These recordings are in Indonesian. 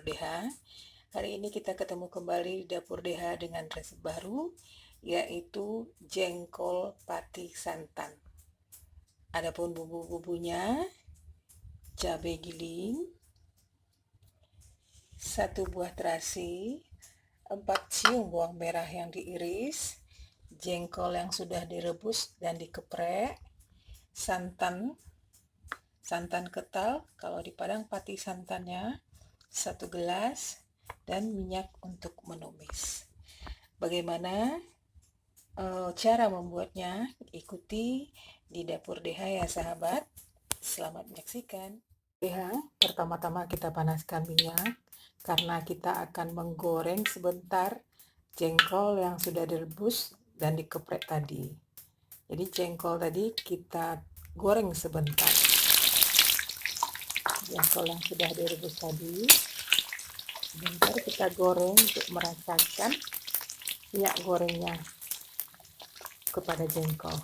DH. Hari ini kita ketemu kembali di Dapur DH dengan resep baru, yaitu jengkol pati santan. Adapun bumbu-bumbunya, cabai giling, 1 buah terasi, 4 siung bawang merah yang diiris, jengkol yang sudah direbus dan dikeprek, santan kental, kalau di Padang pati santannya, 1 gelas, dan minyak untuk menumis. Bagaimana cara membuatnya? Ikuti di Dapur DH ya sahabat. Selamat menyaksikan. DH, pertama-tama kita panaskan minyak karena kita akan menggoreng sebentar jengkol yang sudah direbus dan dikeprek tadi. Jadi jengkol tadi kita goreng sebentar. Jengkol yang sudah direbus tadi sebentar kita goreng untuk merasakan minyak gorengnya kepada jengkol.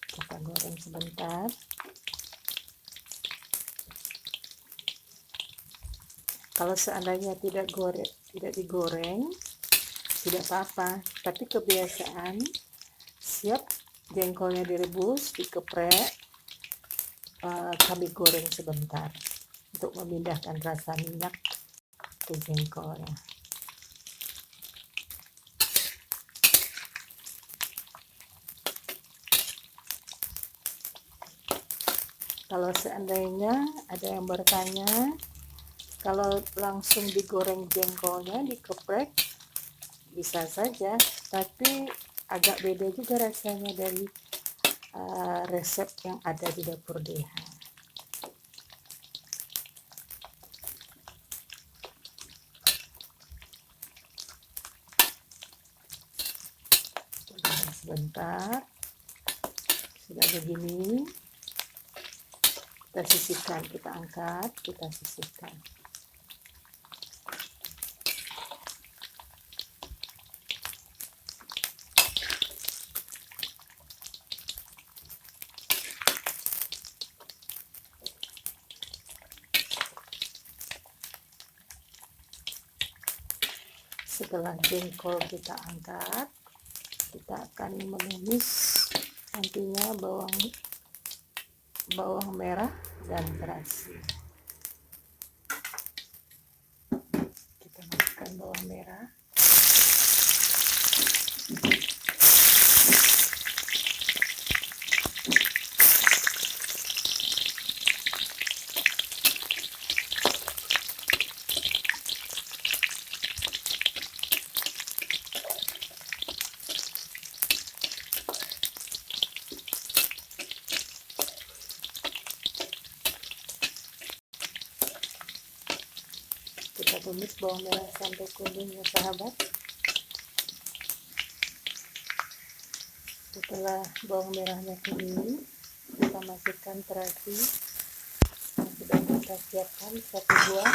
Kita goreng sebentar. Kalau seandainya tidak digoreng tidak apa-apa, tapi kebiasaan siap jengkolnya direbus, dikeprek, kami goreng sebentar untuk memindahkan rasa minyak ke jengkolnya. Kalau seandainya ada yang bertanya, kalau langsung digoreng jengkolnya, dikeprek, bisa saja, tapi agak beda juga rasanya dari resep yang ada di Dapur DH. Sebentar, sudah begini, kita sisihkan, kita angkat, kita sisihkan. Setelah jengkol kita angkat, kita akan menumis nantinya bawang merah dan terasi. Kita masukkan bawang merah, kita tumis bawang merah sampai kuning ya sahabat. Setelah bawang merahnya kuning, kita masukkan terasi yang sudah kita siapkan 1 buah.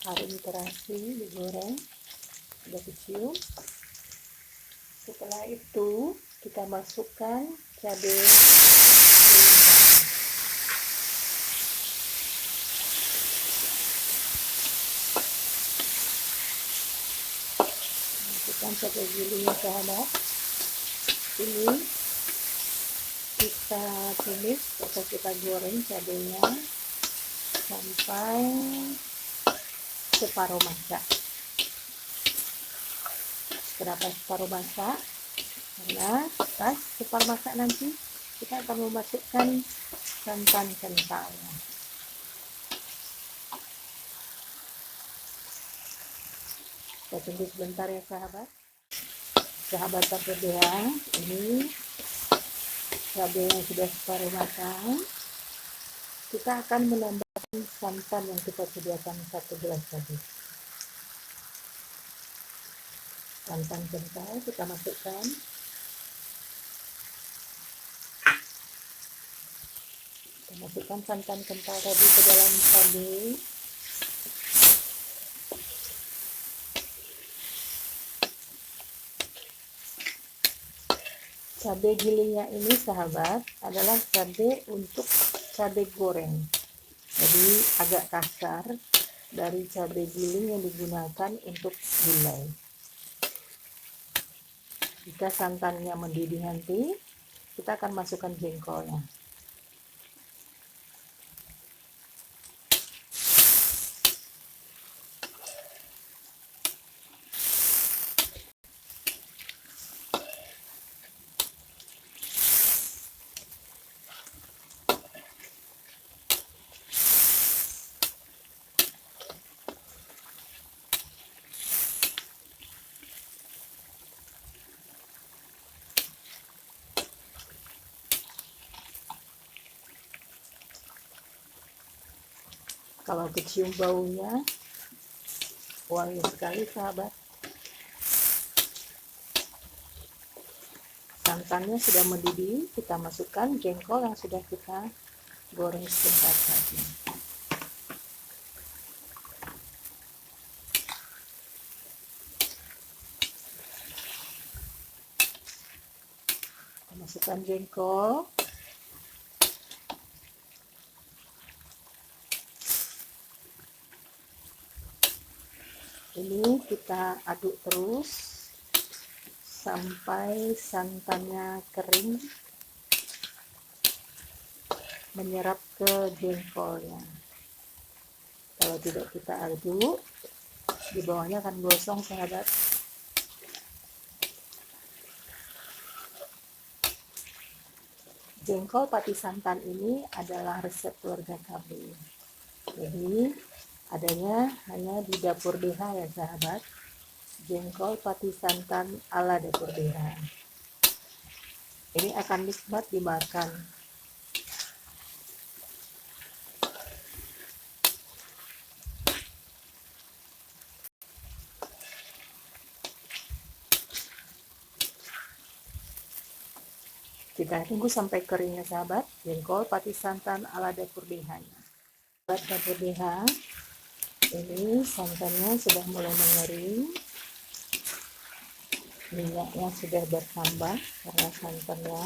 Harum terasi digoreng, sudah dicium. Setelah itu kita masukkan cabai giling tadi. Masukkan cabai gilingnya sahabat. Ini kita tumis atau kita goreng cabainya sampai separuh masak. Kenapa separuh masak? Karena pas separuh masak nanti kita akan memasukkan santan kentalnya. Kita tunggu sebentar ya sahabat. Sahabat Dapur DH, ini cabai yang sudah separuh matang. Kita akan menambahkan santan yang kita sediakan 1 gelas tadi. Santan kental kita masukkan. Kita masukkan santan kental tadi ke dalam cabai. Cabai gilingnya ini sahabat adalah cabai untuk cabai goreng, jadi agak kasar dari cabai giling yang digunakan untuk gulai. Jika santannya mendidih nanti, kita akan masukkan jengkolnya. Kalau kecium baunya, wangi sekali sahabat. Santannya sudah mendidih, kita masukkan jengkol yang sudah kita goreng sebentar tadi. Kita masukkan jengkol. Ini kita aduk terus sampai santannya kering, menyerap ke jengkolnya. Kalau tidak kita aduk, di bawahnya akan gosong sahabat. Jengkol pati santan ini adalah resep keluarga kami. Jadi adanya hanya di dapur DH ya sahabat. Jengkol pati santan ala dapur DH. Ini akan nikmat dimakan. Kita tunggu sampai keringnya sahabat, jengkol pati santan ala dapur DH. Sahabat dapur DH, ini santannya sudah mulai mengering, minyaknya sudah bertambah karena santannya.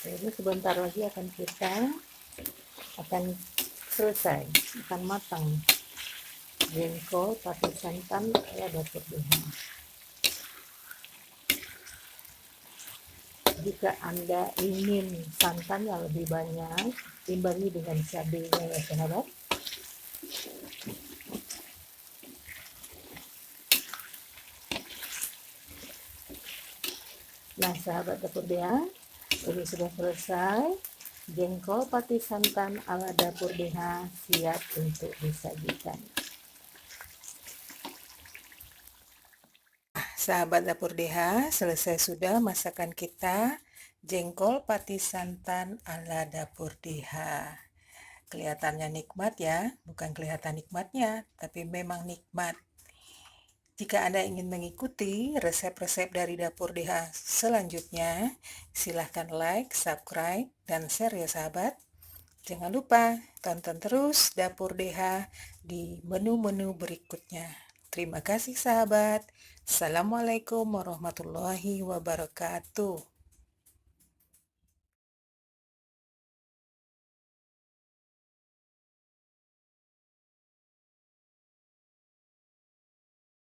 Ini sebentar lagi kita akan selesai, akan matang jengkol pati santan ala dapur DH. Jika Anda ingin santan yang lebih banyak, imbangi dengan cabenya ya sahabat. Nah sahabat dapur DH, ini sudah selesai. Jengkol pati santan ala dapur DH siap untuk disajikan. Sahabat dapur DH, selesai sudah masakan kita jengkol pati santan ala dapur DH. Kelihatannya nikmat ya, bukan kelihatan nikmatnya, tapi memang nikmat. Jika Anda ingin mengikuti resep-resep dari dapur DH selanjutnya, silahkan like, subscribe, dan share ya sahabat. Jangan lupa tonton terus dapur DH di menu-menu berikutnya. Terima kasih sahabat. Assalamualaikum warahmatullahi wabarakatuh.